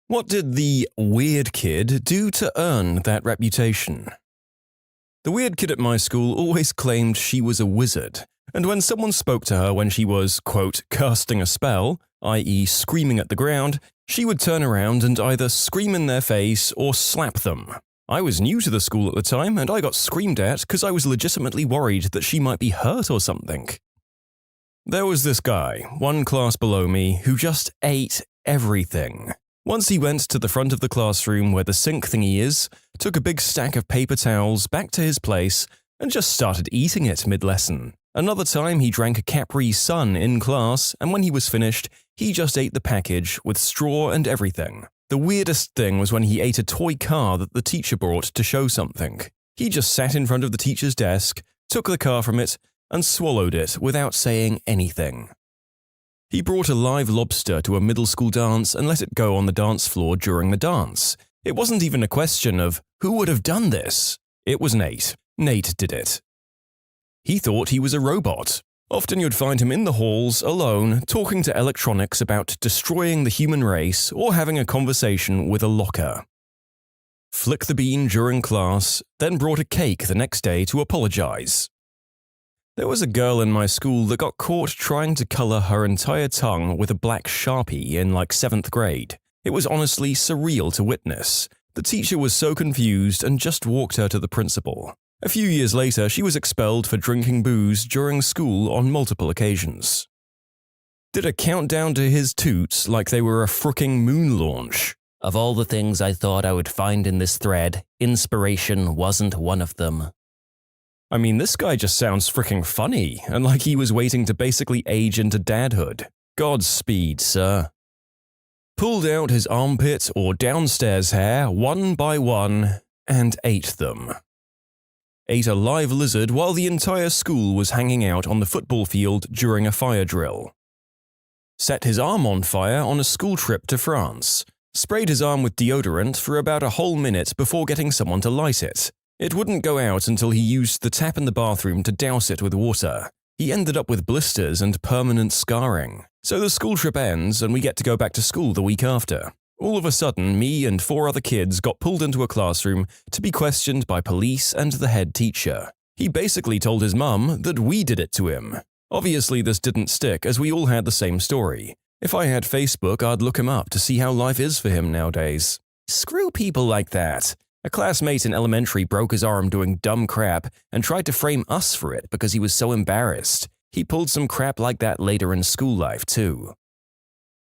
What did the weird kid do to earn that reputation? The weird kid at my school always claimed she was a wizard, and when someone spoke to her when she was, quote, casting a spell, i.e. screaming at the ground, she would turn around and either scream in their face or slap them. I was new to the school at the time, and I got screamed at because I was legitimately worried that she might be hurt or something. There was this guy, one class below me, who just ate everything. Once he went to the front of the classroom where the sink thingy is, took a big stack of paper towels back to his place, and just started eating it mid-lesson. Another time he drank a Capri Sun in class, and when he was finished, he just ate the package with straw and everything. The weirdest thing was when he ate a toy car that the teacher brought to show something. He just sat in front of the teacher's desk, took the car from it, and swallowed it without saying anything. He brought a live lobster to a middle school dance and let it go on the dance floor during the dance. It wasn't even a question of, who would have done this? It was Nate. Nate did it. He thought he was a robot. Often you'd find him in the halls, alone, talking to electronics about destroying the human race or having a conversation with a locker. Flick the bean during class, then brought a cake the next day to apologize. There was a girl in my school that got caught trying to color her entire tongue with a black Sharpie in like 7th grade. It was honestly surreal to witness. The teacher was so confused and just walked her to the principal. A few years later, she was expelled for drinking booze during school on multiple occasions. Did a countdown to his toots like they were a fricking moon launch. Of all the things I thought I would find in this thread, inspiration wasn't one of them. I mean, this guy just sounds fricking funny, and like he was waiting to basically age into dadhood. Godspeed, sir. Pulled out his armpit or downstairs hair one by one and ate them. Ate a live lizard while the entire school was hanging out on the football field during a fire drill. Set his arm on fire on a school trip to France. Sprayed his arm with deodorant for about a whole minute before getting someone to light it. It wouldn't go out until he used the tap in the bathroom to douse it with water. He ended up with blisters and permanent scarring. So the school trip ends and we get to go back to school the week after. All of a sudden, me and 4 other kids got pulled into a classroom to be questioned by police and the head teacher. He basically told his mum that we did it to him. Obviously this didn't stick as we all had the same story. If I had Facebook, I'd look him up to see how life is for him nowadays. Screw people like that. A classmate in elementary broke his arm doing dumb crap and tried to frame us for it because he was so embarrassed. He pulled some crap like that later in school life too.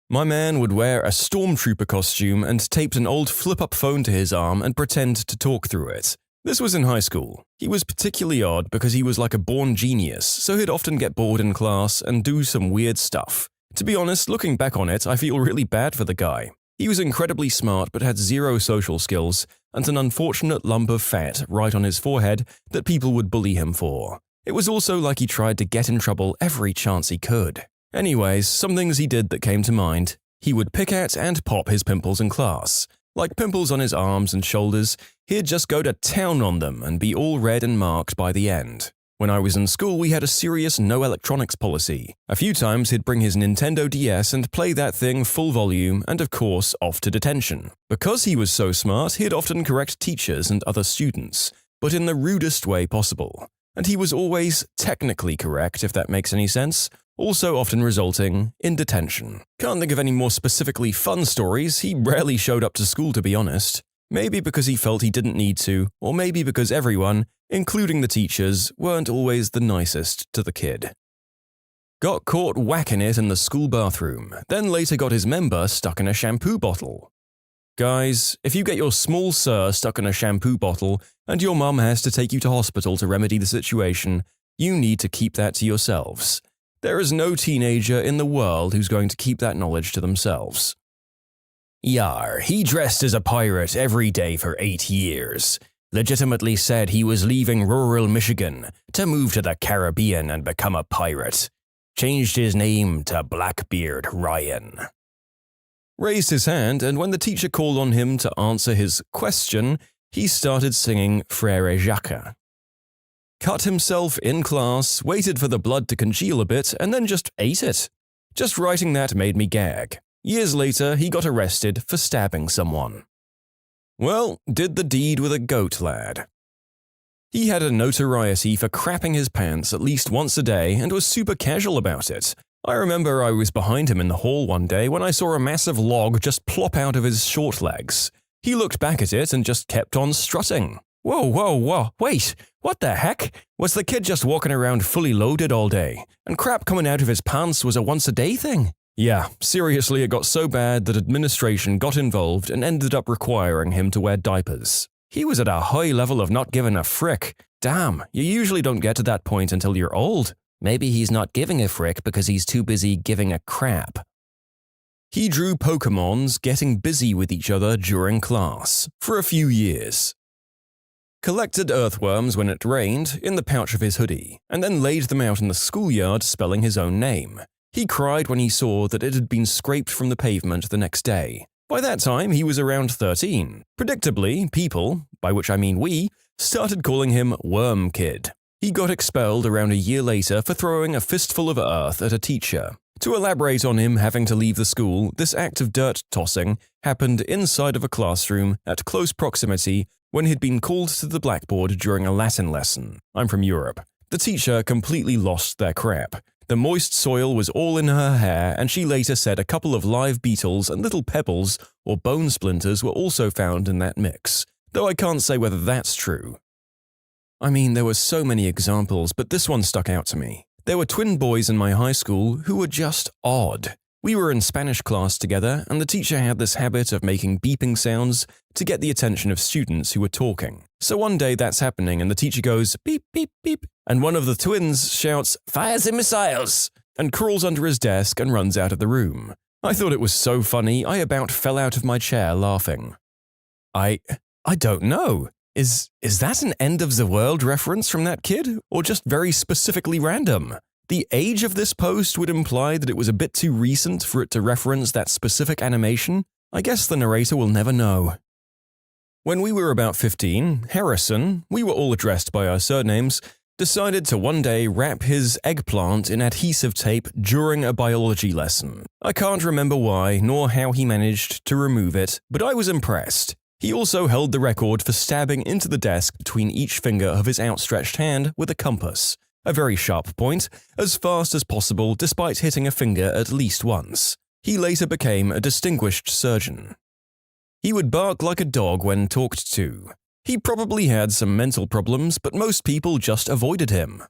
My man would wear a stormtrooper costume and taped an old flip-up phone to his arm and pretend to talk through it. This was in high school. He was particularly odd because he was like a born genius, so he'd often get bored in class and do some weird stuff. To be honest, looking back on it, I feel really bad for the guy. He was incredibly smart but had zero social skills and an unfortunate lump of fat right on his forehead that people would bully him for. It was also like he tried to get in trouble every chance he could. Anyways, some things he did that came to mind. He would pick at and pop his pimples in class. Like pimples on his arms and shoulders, he'd just go to town on them and be all red and marked by the end. When I was in school, we had a serious no electronics policy. A few times he'd bring his Nintendo DS and play that thing full volume and of course off to detention. Because he was so smart, he'd often correct teachers and other students, but in the rudest way possible. And he was always technically correct, if that makes any sense, also often resulting in detention. Can't think of any more specifically fun stories. He rarely showed up to school, to be honest. Maybe because he felt he didn't need to, or maybe because everyone, including the teachers, weren't always the nicest to the kid. Got caught whacking it in the school bathroom, then later got his member stuck in a shampoo bottle. Guys, if you get your small sir stuck in a shampoo bottle and your mum has to take you to hospital to remedy the situation, you need to keep that to yourselves. There is no teenager in the world who's going to keep that knowledge to themselves. Yar, he dressed as a pirate every day for 8 years. Legitimately said he was leaving rural Michigan to move to the Caribbean and become a pirate. Changed his name to Blackbeard Ryan. Raised his hand, and when the teacher called on him to answer his question, he started singing Frère Jacques. Cut himself in class, waited for the blood to congeal a bit, and then just ate it. Just writing that made me gag. Years later, he got arrested for stabbing someone. Well, did the deed with a goat lad. He had a notoriety for crapping his pants at least once a day and was super casual about it. I remember I was behind him in the hall one day when I saw a massive log just plop out of his short legs. He looked back at it and just kept on strutting. Whoa, wait, what the heck? Was the kid just walking around fully loaded all day? And crap coming out of his pants was a once-a-day thing? Yeah, seriously, it got so bad that administration got involved and ended up requiring him to wear diapers. He was at a high level of not giving a frick. Damn, you usually don't get to that point until you're old. Maybe he's not giving a frick because he's too busy giving a crap. He drew Pokémons getting busy with each other during class for a few years. Collected earthworms when it rained in the pouch of his hoodie, and then laid them out in the schoolyard spelling his own name. He cried when he saw that it had been scraped from the pavement the next day. By that time, he was around 13. Predictably, people, by which I mean we, started calling him Worm Kid. He got expelled around a year later for throwing a fistful of earth at a teacher. To elaborate on him having to leave the school, this act of dirt tossing happened inside of a classroom at close proximity when he'd been called to the blackboard during a Latin lesson. I'm from Europe. The teacher completely lost their crap. The moist soil was all in her hair, and she later said a couple of live beetles and little pebbles or bone splinters were also found in that mix, though I can't say whether that's true. I mean, there were so many examples, but this one stuck out to me. There were twin boys in my high school who were just odd. We were in Spanish class together, and the teacher had this habit of making beeping sounds to get the attention of students who were talking. So one day that's happening and the teacher goes, beep, beep, beep, and one of the twins shouts, "Fires and missiles!" and crawls under his desk and runs out of the room. I thought it was so funny, I about fell out of my chair laughing. I don't know. Is that an end of the world reference from that kid, or just very specifically random? The age of this post would imply that it was a bit too recent for it to reference that specific animation. I guess the narrator will never know. When we were about 15, Harrison, we were all addressed by our surnames, decided to one day wrap his eggplant in adhesive tape during a biology lesson. I can't remember why nor how he managed to remove it, but I was impressed. He also held the record for stabbing into the desk between each finger of his outstretched hand with a compass, a very sharp point, as fast as possible despite hitting a finger at least once. He later became a distinguished surgeon. He would bark like a dog when talked to. He probably had some mental problems, but most people just avoided him.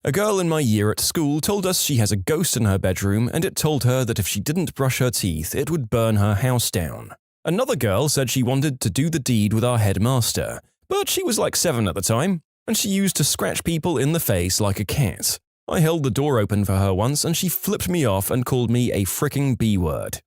A girl in my year at school told us she has a ghost in her bedroom and it told her that if she didn't brush her teeth, it would burn her house down. Another girl said she wanted to do the deed with our headmaster, but she was like 7 at the time, and she used to scratch people in the face like a cat. I held the door open for her once and she flipped me off and called me a fricking B-word.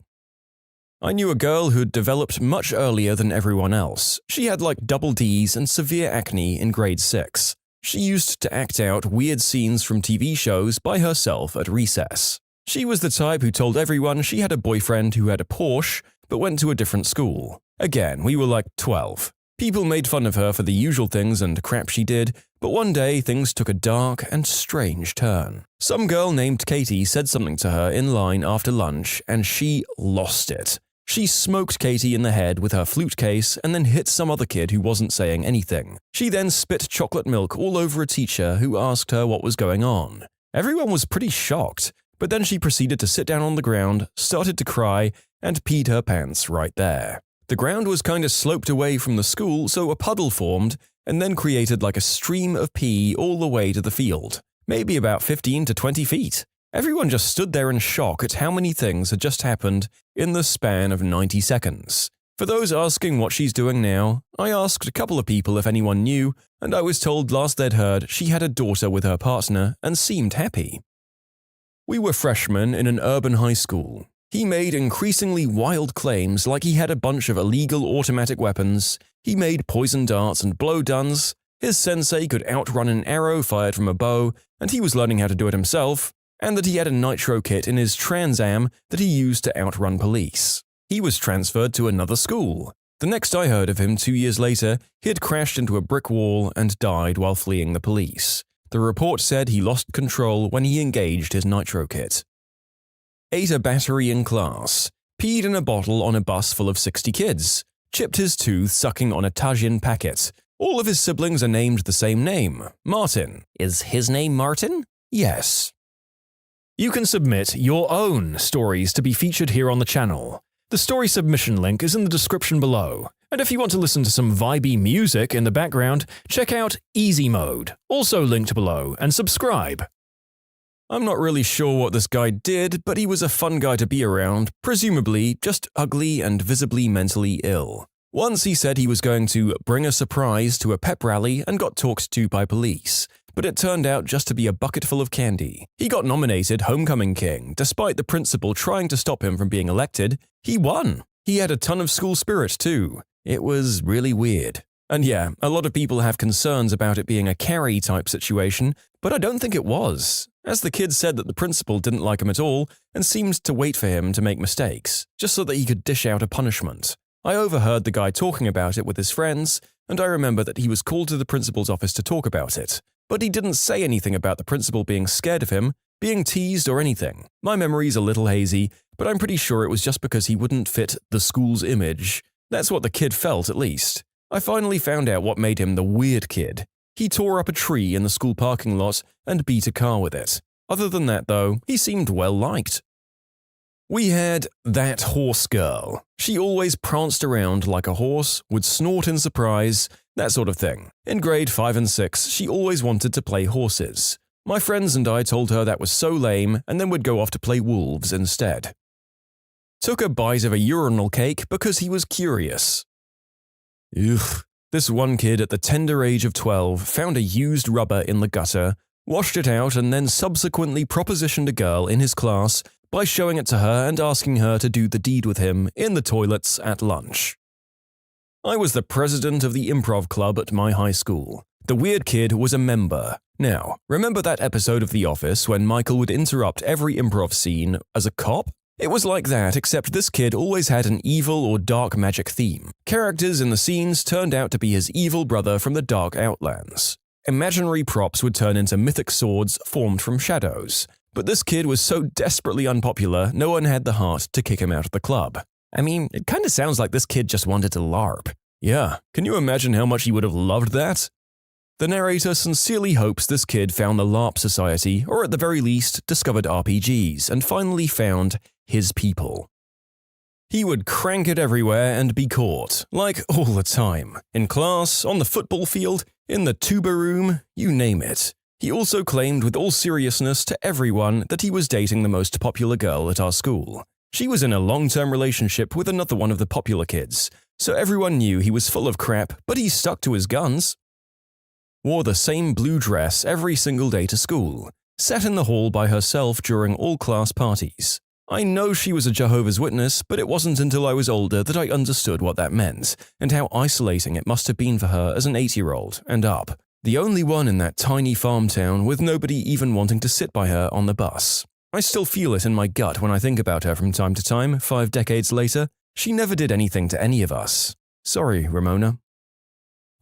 I knew a girl who'd developed much earlier than everyone else. She had like double D's and severe acne in grade 6. She used to act out weird scenes from TV shows by herself at recess. She was the type who told everyone she had a boyfriend who had a Porsche, but went to a different school. Again, we were like 12. People made fun of her for the usual things and crap she did, but one day things took a dark and strange turn. Some girl named Katie said something to her in line after lunch, and she lost it. She smoked Katie in the head with her flute case and then hit some other kid who wasn't saying anything. She then spit chocolate milk all over a teacher who asked her what was going on. Everyone was pretty shocked, but then she proceeded to sit down on the ground, started to cry, and peed her pants right there. The ground was kind of sloped away from the school, so a puddle formed and then created like a stream of pee all the way to the field, maybe about 15 to 20 feet. Everyone just stood there in shock at how many things had just happened in the span of 90 seconds. For those asking what she's doing now, I asked a couple of people if anyone knew, and I was told last they'd heard she had a daughter with her partner and seemed happy. We were freshmen in an urban high school. He made increasingly wild claims like he had a bunch of illegal automatic weapons, he made poison darts and blow guns, his sensei could outrun an arrow fired from a bow, and he was learning how to do it himself, and that he had a nitro kit in his Trans Am that he used to outrun police. He was transferred to another school. The next I heard of him 2 years later, he had crashed into a brick wall and died while fleeing the police. The report said he lost control when he engaged his nitro kit. ate a battery in class, peed in a bottle on a bus full of 60 kids, chipped his tooth sucking on a Tajin packet. All of his siblings are named the same name, Martin. Is his name Martin? Yes. You can submit your own stories to be featured here on the channel. The story submission link is in the description below. And if you want to listen to some vibey music in the background, check out Easy Mode, also linked below, and subscribe. I'm not really sure what this guy did, but he was a fun guy to be around, presumably just ugly and visibly mentally ill. Once he said he was going to bring a surprise to a pep rally and got talked to by police, but it turned out just to be a bucket full of candy. He got nominated Homecoming King, despite the principal trying to stop him from being elected. He won. He had a ton of school spirit too. It was really weird. And yeah, a lot of people have concerns about it being a Carrie type situation, but I don't think it was, as the kids said that the principal didn't like him at all and seemed to wait for him to make mistakes, just so that he could dish out a punishment. I overheard the guy talking about it with his friends, and I remember that he was called to the principal's office to talk about it. But he didn't say anything about the principal being scared of him, being teased or anything. My memory's a little hazy, but I'm pretty sure it was just because he wouldn't fit the school's image. That's what the kid felt, at least. I finally found out what made him the weird kid. He tore up a tree in the school parking lot and beat a car with it. Other than that, though, he seemed well liked. We had that horse girl. She always pranced around like a horse, would snort in surprise, that sort of thing. In grade 5 and 6, she always wanted to play horses. My friends and I told her that was so lame and then would go off to play wolves instead. Took a bite of a urinal cake because he was curious. Ugh. This one kid at the tender age of 12 found a used rubber in the gutter, washed it out, and then subsequently propositioned a girl in his class by showing it to her and asking her to do the deed with him in the toilets at lunch. I was the president of the improv club at my high school. The weird kid was a member. Now, remember that episode of The Office when Michael would interrupt every improv scene as a cop? It was like that, except this kid always had an evil or dark magic theme. Characters in the scenes turned out to be his evil brother from the Dark Outlands. Imaginary props would turn into mythic swords formed from shadows. But this kid was so desperately unpopular, no one had the heart to kick him out of the club. I mean, it kinda sounds like this kid just wanted to LARP. Yeah, can you imagine how much he would have loved that? The narrator sincerely hopes this kid found the LARP Society, or at the very least, discovered RPGs, and finally found his people. He would crank it everywhere and be caught, like all the time. In class, on the football field, in the tuba room, you name it. He also claimed with all seriousness to everyone that he was dating the most popular girl at our school. She was in a long-term relationship with another one of the popular kids, so everyone knew he was full of crap, but he stuck to his guns. Wore the same blue dress every single day to school. Sat in the hall by herself during all class parties. I know she was a Jehovah's Witness, but it wasn't until I was older that I understood what that meant, and how isolating it must have been for her as an 8-year-old and up. The only one in that tiny farm town with nobody even wanting to sit by her on the bus. I still feel it in my gut when I think about her from time to time, 5 decades later. She never did anything to any of us. Sorry, Ramona.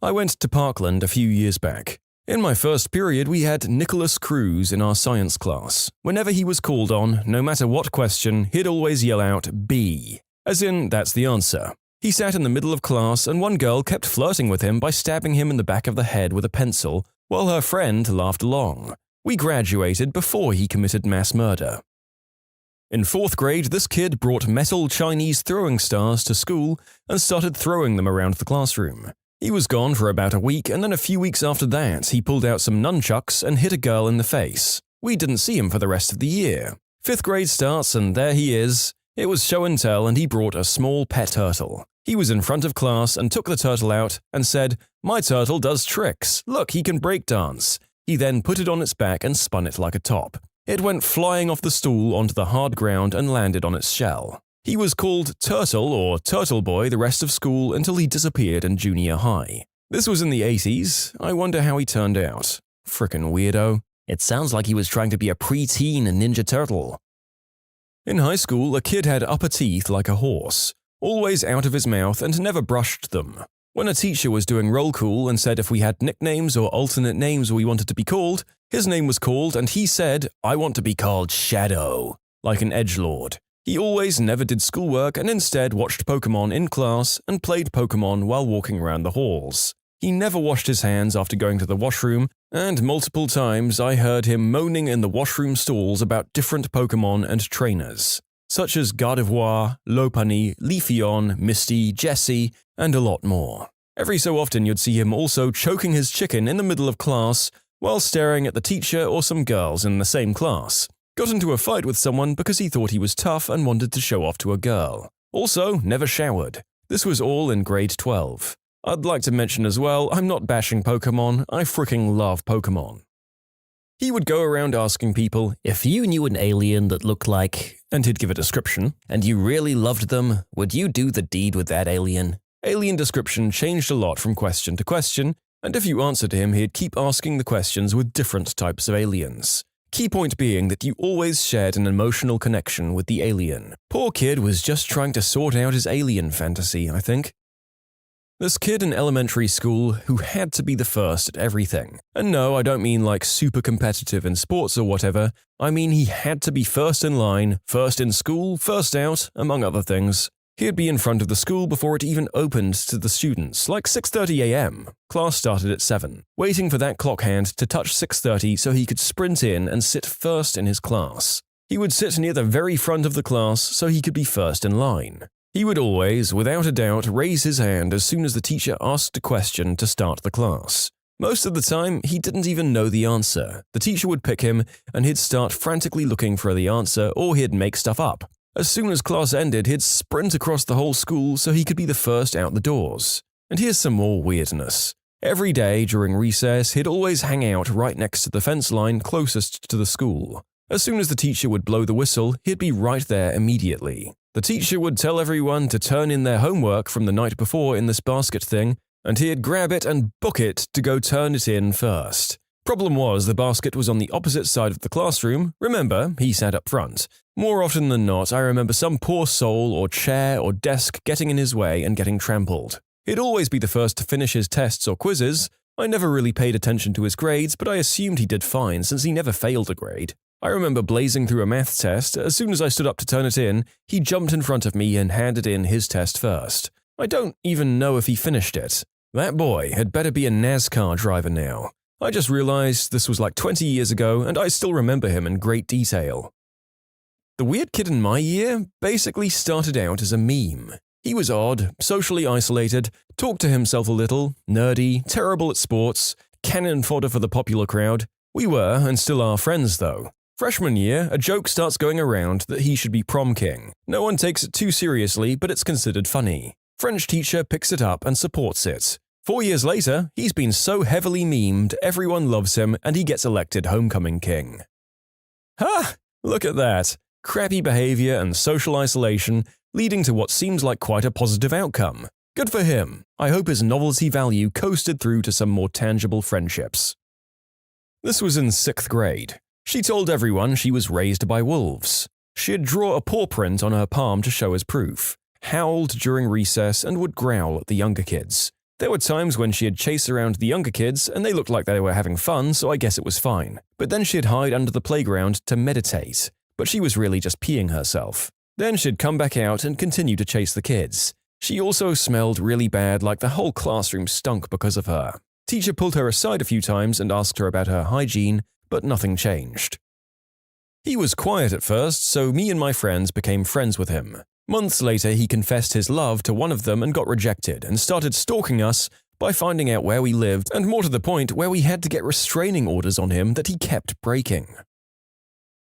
I went to Parkland a few years back. In my first period, we had Nicholas Cruz in our science class. Whenever he was called on, no matter what question, he'd always yell out B, as in, that's the answer. He sat in the middle of class and one girl kept flirting with him by stabbing him in the back of the head with a pencil, while her friend laughed along. We graduated before he committed mass murder. In 4th grade, this kid brought metal Chinese throwing stars to school and started throwing them around the classroom. He was gone for about a week, and then a few weeks after that, he pulled out some nunchucks and hit a girl in the face. We didn't see him for the rest of the year. 5th grade starts, and there he is. It was show and tell, and he brought a small pet turtle. He was in front of class and took the turtle out and said, "My turtle does tricks. Look, he can break dance." He then put it on its back and spun it like a top. It went flying off the stool onto the hard ground and landed on its shell. He was called Turtle or Turtle Boy the rest of school until he disappeared in junior high. This was in the 80s. I wonder how he turned out. Frickin' weirdo. It sounds like he was trying to be a preteen Ninja Turtle. In high school, a kid had upper teeth like a horse, always out of his mouth and never brushed them. When a teacher was doing roll call and said if we had nicknames or alternate names we wanted to be called, his name was called and he said, "I want to be called Shadow." like an edgelord. He always never did schoolwork and instead watched Pokémon in class and played Pokémon while walking around the halls. He never washed his hands after going to the washroom, and multiple times I heard him moaning in the washroom stalls about different Pokémon and trainers, such as Gardevoir, Lopunny, Leafeon, Misty, Jessie, and a lot more. Every so often you'd see him also choking his chicken in the middle of class while staring at the teacher or some girls in the same class. Got into a fight with someone because he thought he was tough and wanted to show off to a girl. Also, never showered. This was all in grade 12. I'd like to mention as well, I'm not bashing Pokémon, I freaking love Pokémon. He would go around asking people, if you knew an alien that looked like, and he'd give a description, and you really loved them, would you do the deed with that alien? Alien description changed a lot from question to question, and if you answered him, he'd keep asking the questions with different types of aliens. Key point being that you always shared an emotional connection with the alien. Poor kid was just trying to sort out his alien fantasy, I think. This kid in elementary school who had to be the first at everything. And no, I don't mean like super competitive in sports or whatever. I mean he had to be first in line, first in school, first out, among other things. He'd be in front of the school before it even opened to the students, like 6:30 a.m. Class started at 7, waiting for that clock hand to touch 6:30 so he could sprint in and sit first in his class. He would sit near the very front of the class so he could be first in line. He would always, without a doubt, raise his hand as soon as the teacher asked a question to start the class. Most of the time, he didn't even know the answer. The teacher would pick him, and he'd start frantically looking for the answer, or he'd make stuff up. As soon as class ended, he'd sprint across the whole school so he could be the first out the doors. And here's some more weirdness. Every day during recess, he'd always hang out right next to the fence line closest to the school. As soon as the teacher would blow the whistle, he'd be right there immediately. The teacher would tell everyone to turn in their homework from the night before in this basket thing, and he'd grab it and book it to go turn it in first. Problem was, the basket was on the opposite side of the classroom. Remember, he sat up front. More often than not, I remember some poor soul or chair or desk getting in his way and getting trampled. He'd always be the first to finish his tests or quizzes. I never really paid attention to his grades, but I assumed he did fine since he never failed a grade. I remember blazing through a math test. As soon as I stood up to turn it in, he jumped in front of me and handed in his test first. I don't even know if he finished it. That boy had better be a NASCAR driver now. I just realized this was like 20 years ago, and I still remember him in great detail. The weird kid in my year basically started out as a meme. He was odd, socially isolated, talked to himself a little, nerdy, terrible at sports, cannon fodder for the popular crowd. We were, and still are, friends though. Freshman year, a joke starts going around that he should be prom king. No one takes it too seriously, but it's considered funny. French teacher picks it up and supports it. 4 years later, he's been so heavily memed, everyone loves him, and he gets elected homecoming king. Ha! Look at that. Crappy behavior and social isolation leading to what seems like quite a positive outcome. Good for him. I hope his novelty value coasted through to some more tangible friendships. This was in 6th grade. She told everyone she was raised by wolves. She'd draw a paw print on her palm to show as proof, howled during recess, and would growl at the younger kids. There were times when she'd chase around the younger kids, and they looked like they were having fun, so I guess it was fine. But then she'd hide under the playground to meditate. But she was really just peeing herself. Then she'd come back out and continue to chase the kids. She also smelled really bad, like the whole classroom stunk because of her. Teacher pulled her aside a few times and asked her about her hygiene, but nothing changed. He was quiet at first, so me and my friends became friends with him. Months later, he confessed his love to one of them and got rejected and started stalking us by finding out where we lived and, more to the point, where we had to get restraining orders on him that he kept breaking.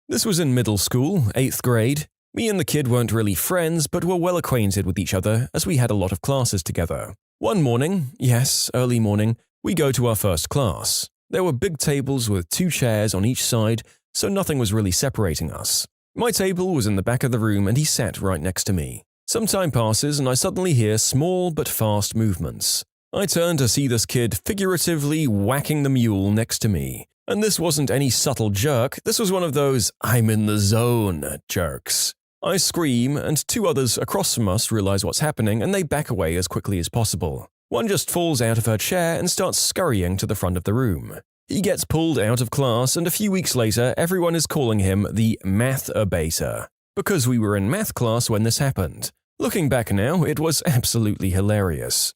This was in middle school, 8th grade. Me and the kid weren't really friends, but were well acquainted with each other as we had a lot of classes together. One morning, yes, early morning, we go to our first class. There were big tables with 2 chairs on each side, so nothing was really separating us. My table was in the back of the room and he sat right next to me. Some time passes and I suddenly hear small but fast movements. I turn to see this kid figuratively whacking the mule next to me. And this wasn't any subtle jerk, this was one of those "I'm in the zone" jerks. I scream, and 2 others across from us realize what's happening and they back away as quickly as possible. One just falls out of her chair and starts scurrying to the front of the room. He gets pulled out of class, and a few weeks later, everyone is calling him the math-abater, because we were in math class when this happened. Looking back now, it was absolutely hilarious.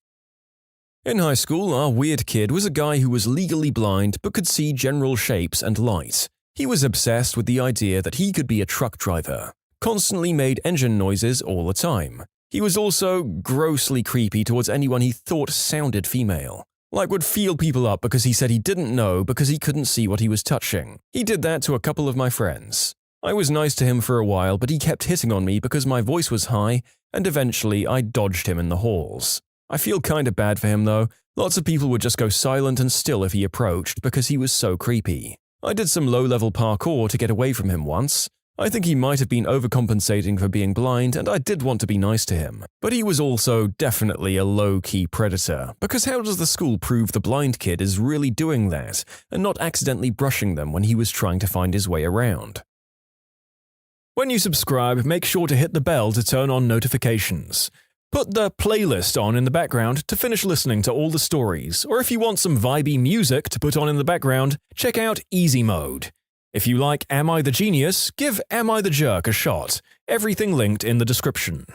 In high school, our weird kid was a guy who was legally blind but could see general shapes and light. He was obsessed with the idea that he could be a truck driver, constantly made engine noises all the time. He was also grossly creepy towards anyone he thought sounded female. Like would feel people up because he said he didn't know because he couldn't see what he was touching. He did that to a couple of my friends. I was nice to him for a while, but he kept hitting on me because my voice was high, and eventually I dodged him in the halls. I feel kinda bad for him though. Lots of people would just go silent and still if he approached because he was so creepy. I did some low-level parkour to get away from him once. I think he might have been overcompensating for being blind, and I did want to be nice to him. But he was also definitely a low-key predator, because how does the school prove the blind kid is really doing that and not accidentally brushing them when he was trying to find his way around? When you subscribe, make sure to hit the bell to turn on notifications. Put the playlist on in the background to finish listening to all the stories, or if you want some vibey music to put on in the background, check out Easy Mode. If you like Am I the Genius, give Am I the Jerk a shot. Everything linked in the description.